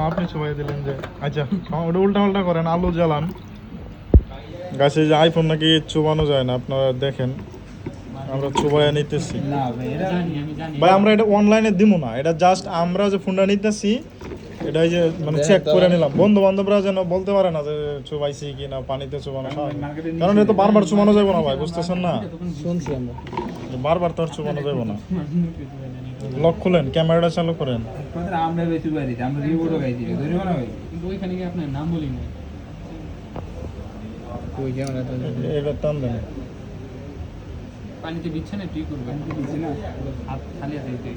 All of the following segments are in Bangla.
আপনি সবাই দিলেন যে আচ্ছা ওটা উল্টা পাল্টা করেন, আলু জ্বালান গাছে যে আইফোন নাকি চুবানো যায় না, আপনারা দেখেন আমরা চুবাইয়া নিতেছি ভাই। আমরা এটা অনলাইনে দিব না, এটা জাস্ট আমরা যে ফোনটা নিতেছি এটাই যে মানে চেক করে নিলাম, বন্ধু বান্ধবরা যেন বলতে পারে না যে চুবাইছি কি না, পানিতে চুবানো, কারণ এটা তো বারবার চুবানো যাবে না ভাই, বুঝতেছেন না, শুনছি আমরা বারবার তো আর চুবানো যাবে না। লক খুলেন, ক্যামেরাটা চালু করেন। আমরা বেশি বাড়ি আমরা রিপোর্টও গাইছি ধরে না ভাই, কিন্তু ওইখানে কি আপনার নাম বলি না ওই ক্যামেরাটা এবার টান দেন, পানিতে দিচ্ছে না তুই করবে দিছি না হাত খালি হাতে দিতে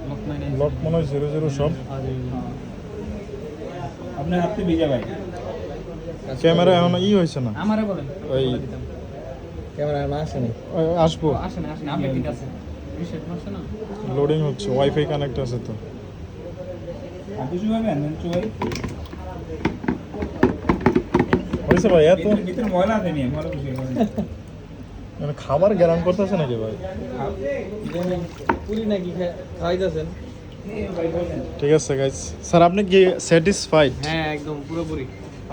লক নাই লক মনে হয় 00 সব। আপনার হাতে ভিজা ভাই, ক্যামেরা এখন হয়েছে না, আমারে বলেন ওই ক্যামেরা না আসে না আসবো, আসে না আপনি ঠিক আছে রিসেট মারছে না লোডিং হচ্ছে, ওয়াইফাই কানেক্ট আছে তো। আপনি চুবাবে আনবেন চুবাই হয়েছে ভাই, এত ভিতরে ময়লা আছে নিয়ে ময়লা বসে মানে খাবার গ্যারান করতেছে নাকি ভাই? পুরি নাকি খাইতেছেন ঠিক আছে গাইস, স্যার আপনি কি স্যাটিসফাইড? হ্যাঁ একদম পুরোপুরি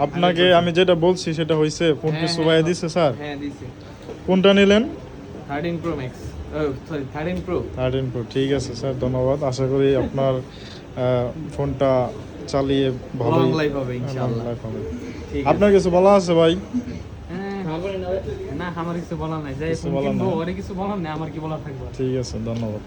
আপনাকে আমি যেটা বলছি সেটা হয়েছে, ফোন কি সুবাইয়া দিছে স্যার? হ্যাঁ দিছে কোনটা নিলেন? 13 pro max sorry 13 pro 13 pro. ঠিক আছে স্যার, ধন্যবাদ। আশা করি আপনার ফোনটা চালিয়ে ভালো লং লাইফ হবে ইনশাআল্লাহ। ঠিক আছে আপনার কিছু বলা আছে ভাই? না আমার কিছু বলার নাই, যাই কিছু বলার কিনবো নাই। ওরে কিছু বলার নাই, আমার কি বলার থাকবে। ঠিক আছে, ধন্যবাদ।